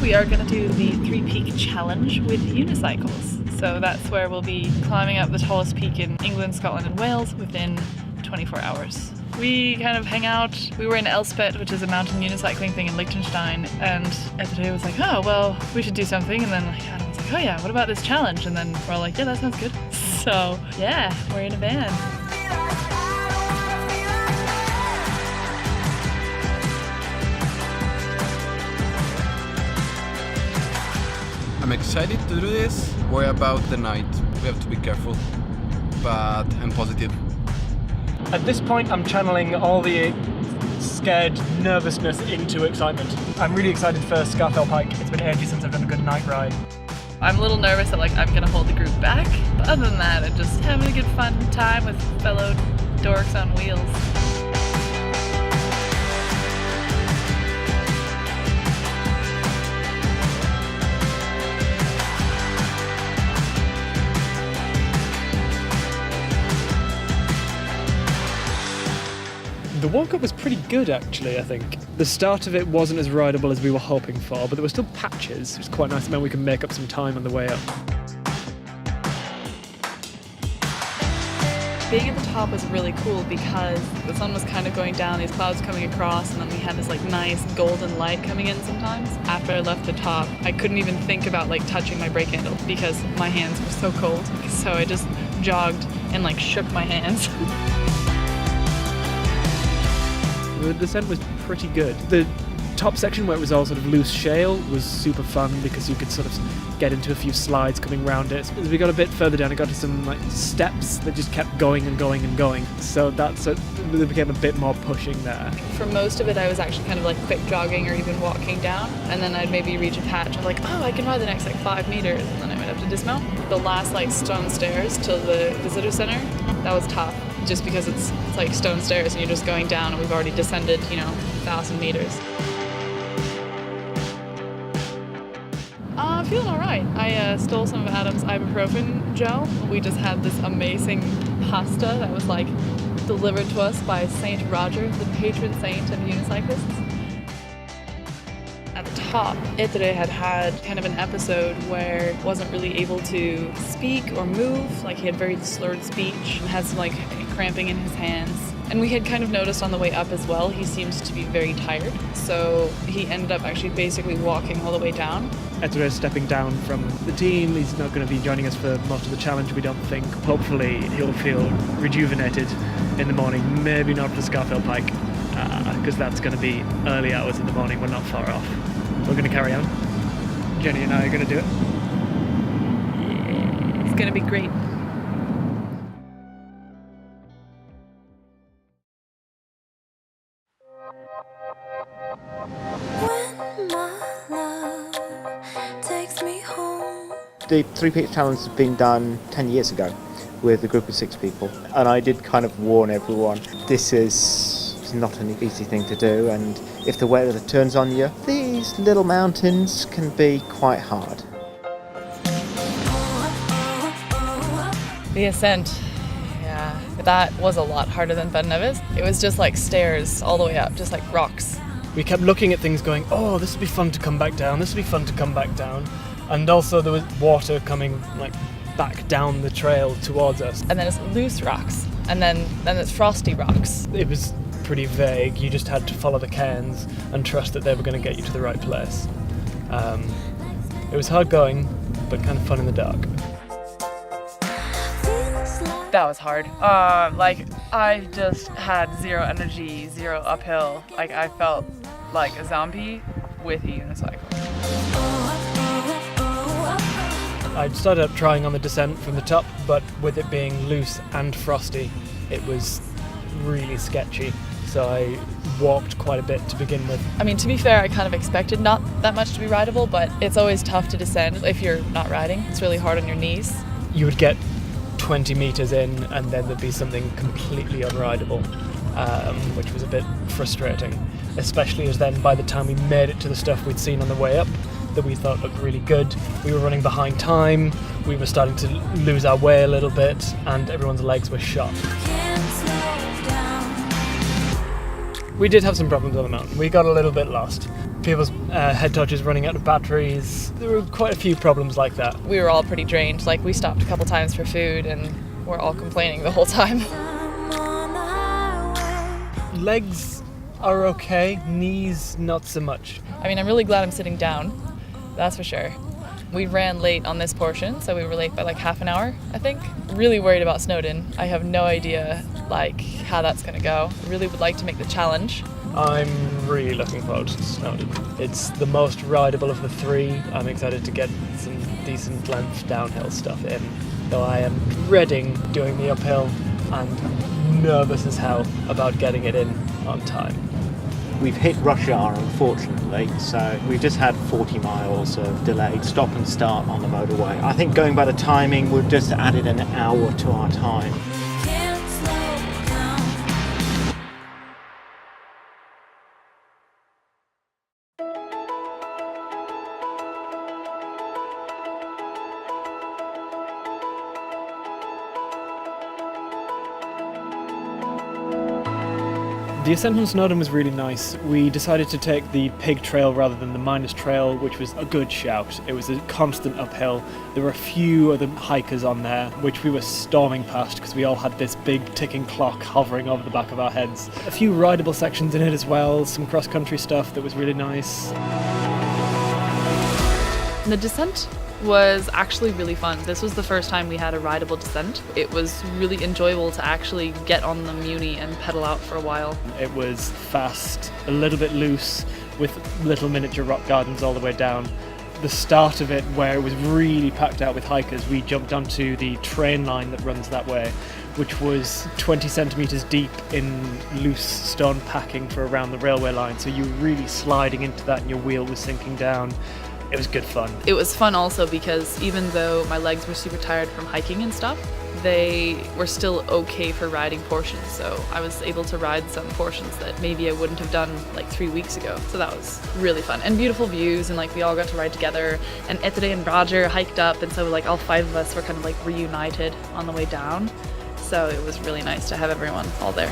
we are going to do the 3-peak challenge with Unicycles. So that's where we'll be climbing up the tallest peak in England, Scotland and Wales within 24 hours. We kind of hang out. We were in Elspet, which is a mountain unicycling thing in Liechtenstein, and Ettore was like, oh, well, we should do something. And then Adam was like, oh yeah, what about this challenge? And then we're all like, yeah, that sounds good. So yeah, we're in a van. I'm excited to do this. Worry about the night. We have to be careful, but I'm positive. At this point, I'm channeling all the scared nervousness into excitement. I'm really excited for Scafell Pike. It's been ages since I've done a good night ride. I'm a little nervous that I'm going to hold the group back, but other than that, I'm just having a good fun time with fellow dorks on wheels. The walk-up was pretty good, actually, I think. The start of it wasn't as rideable as we were hoping for, but there were still patches. It was quite nice, it meant we could make up some time on the way up. Being at the top was really cool because the sun was kind of going down, these clouds coming across, and then we had this nice golden light coming in sometimes. After I left the top, I couldn't even think about touching my brake handle because my hands were so cold. So I just jogged and shook my hands. The descent was pretty good. The top section where it was all sort of loose shale was super fun because you could sort of get into a few slides coming around it. As we got a bit further down, it got to some steps that just kept going and going and going. So there became a bit more pushing there. For most of it, I was actually kind of quick jogging or even walking down, and then I'd maybe reach a patch of oh, I can ride the next 5 meters, and then I might have to dismount. The last stone stairs to the visitor center, that was tough. Just because it's stone stairs and you're just going down and we've already descended, 1,000 meters. I'm feeling all right. I stole some of Adam's ibuprofen gel. We just had this amazing pasta that was delivered to us by Saint Roger, the patron saint of unicyclists. At the top, Ettore had kind of an episode where he wasn't really able to speak or move. He had very slurred speech and had some cramping in his hands. And we had kind of noticed on the way up as well, he seemed to be very tired. So he ended up actually basically walking all the way down. Ettore is stepping down from the team. He's not going to be joining us for most of the challenge, we don't think. Hopefully he'll feel rejuvenated in the morning. Maybe not for Scafell Pike, because that's going to be early hours in the morning. We're not far off. We're going to carry on. Jenni and I are going to do it. Yeah, it's going to be great. The 3-peak challenge has been done 10 years ago with a group of 6 people, and I did kind of warn everyone, this is not an easy thing to do, and if the weather turns on you, these little mountains can be quite hard. The ascent, yeah, that was a lot harder than Ben Nevis. It was just stairs all the way up, just rocks. We kept looking at things going, oh, this would be fun to come back down, this would be fun to come back down. And also there was water coming back down the trail towards us. And then it's loose rocks, and then it's frosty rocks. It was pretty vague. You just had to follow the cairns and trust that they were going to get you to the right place. It was hard going, but kind of fun in the dark. That was hard. I just had zero energy, zero uphill. I felt like a zombie with a unicycle. I started up trying on the descent from the top, but with it being loose and frosty, it was really sketchy. So I walked quite a bit to begin with. I mean, to be fair, I kind of expected not that much to be rideable, but it's always tough to descend if you're not riding. It's really hard on your knees. You would get 20 meters in and then there'd be something completely unrideable, which was a bit frustrating, especially as then by the time we made it to the stuff we'd seen on the way up that we thought looked really good, we were running behind time, we were starting to lose our way a little bit, and everyone's legs were shot. We did have some problems on the mountain. We got a little bit lost. people's head torches running out of batteries. There were quite a few problems like that. We were all pretty drained. Like, we stopped a couple times for food and we're all complaining the whole time. Legs are okay, knees not so much. I mean, I'm really glad I'm sitting down, that's for sure. We ran late on this portion, so we were late by like half an hour, I think. Really worried about Snowdon. I have no idea like how that's gonna go. Really would like to make the challenge. I'm really looking forward to Snowdon. It's the most rideable of the three. I'm excited to get some decent length downhill stuff in, though I am dreading doing the uphill and nervous as hell about getting it in on time. We've hit rush hour, unfortunately, so we've just had 40 miles of delayed stop and start on the motorway. I think going by the timing, we've just added an hour to our time. The ascent on Snowdon was really nice. We decided to take the pig trail rather than the miners trail, which was a good shout. It was a constant uphill. There were a few other hikers on there, which we were storming past because we all had this big ticking clock hovering over the back of our heads. A few rideable sections in it as well, some cross-country stuff that was really nice. The descent was actually really fun. This was the first time we had a rideable descent. It was really enjoyable to actually get on the Muni and pedal out for a while. It was fast, a little bit loose, with little miniature rock gardens all the way down. The start of it, where it was really packed out with hikers, we jumped onto the train line that runs that way, which was 20 centimetres deep in loose stone packing for around the railway line, so you were really sliding into that and your wheel was sinking down. It was good fun. It was fun also because even though my legs were super tired from hiking and stuff, they were still okay for riding portions. So I was able to ride some portions that maybe I wouldn't have done like 3 weeks ago. So that was really fun. And beautiful views, and like we all got to ride together. And Ettore and Roger hiked up, and so like all 5 of us were kind of like reunited on the way down. So it was really nice to have everyone all there.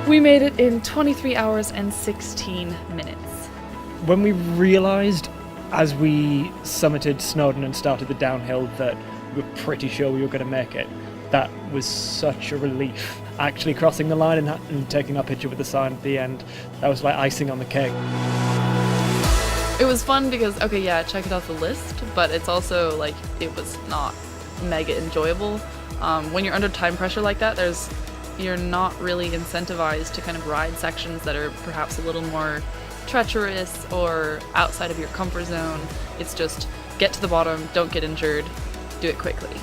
We made it in 23 hours and 16 minutes. When we realised as we summited Snowdon and started the downhill that we were pretty sure we were going to make it, that was such a relief. Actually crossing the line and taking our picture with the sign at the end, that was like icing on the cake. It was fun because, okay, yeah, check it off the list, but it's also like it was not mega enjoyable. When you're under time pressure like that, you're not really incentivized to kind of ride sections that are perhaps a little more treacherous or outside of your comfort zone. It's just get to the bottom, don't get injured, do it quickly.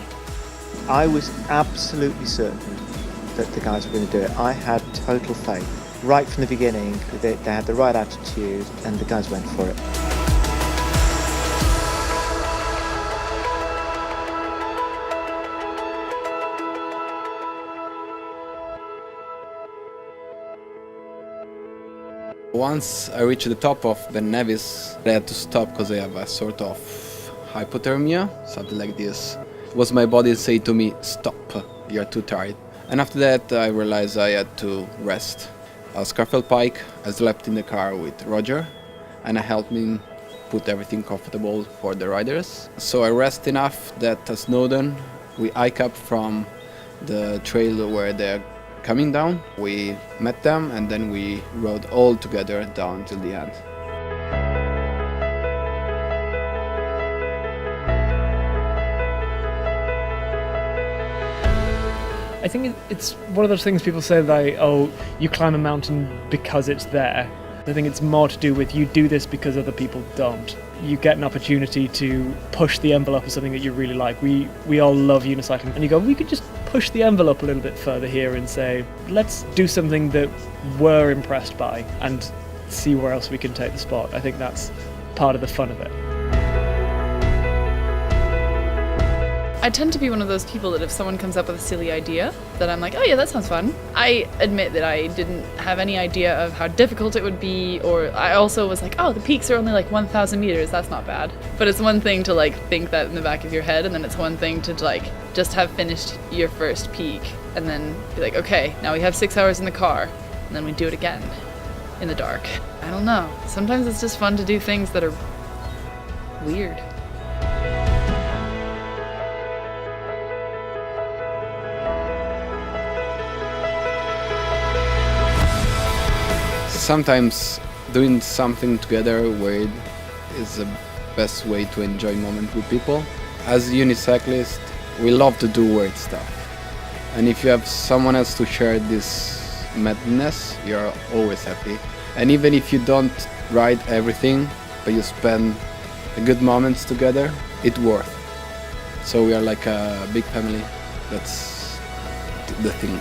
I was absolutely certain that the guys were going to do it. I had total faith. Right from the beginning, they had the right attitude and the guys went for it. Once I reached the top of the Nevis, I had to stop because I have a sort of hypothermia, something like this. It was my body saying to me, stop, you're too tired. And after that I realized I had to rest. At Scarfell Pike, I slept in the car with Roger and I helped him put everything comfortable for the riders. So I rest enough that at Snowdon we hike up from the trail where they're coming down. We met them and then we rode all together down till the end. I think it's one of those things people say like, oh, you climb a mountain because it's there. I think it's more to do with you do this because other people don't. You get an opportunity to push the envelope of something that you really like. We all love unicycling, and you go, we could just push the envelope a little bit further here and say, let's do something that we're impressed by and see where else we can take the sport. I think that's part of the fun of it. I tend to be one of those people that if someone comes up with a silly idea, that I'm like, oh yeah, that sounds fun. I admit that I didn't have any idea of how difficult it would be, or I also was like, oh, the peaks are only like 1,000 meters, that's not bad. But it's one thing to like think that in the back of your head, and then it's one thing to like just have finished your first peak, and then be like, okay, now we have 6 hours in the car, and then we do it again in the dark. I don't know. Sometimes it's just fun to do things that are weird. Sometimes doing something together weird is the best way to enjoy moment with people. As unicyclists, we love to do weird stuff. And if you have someone else to share this madness, you're always happy. And even if you don't ride everything, but you spend good moments together, it's worth. So we are like a big family. That's the thing.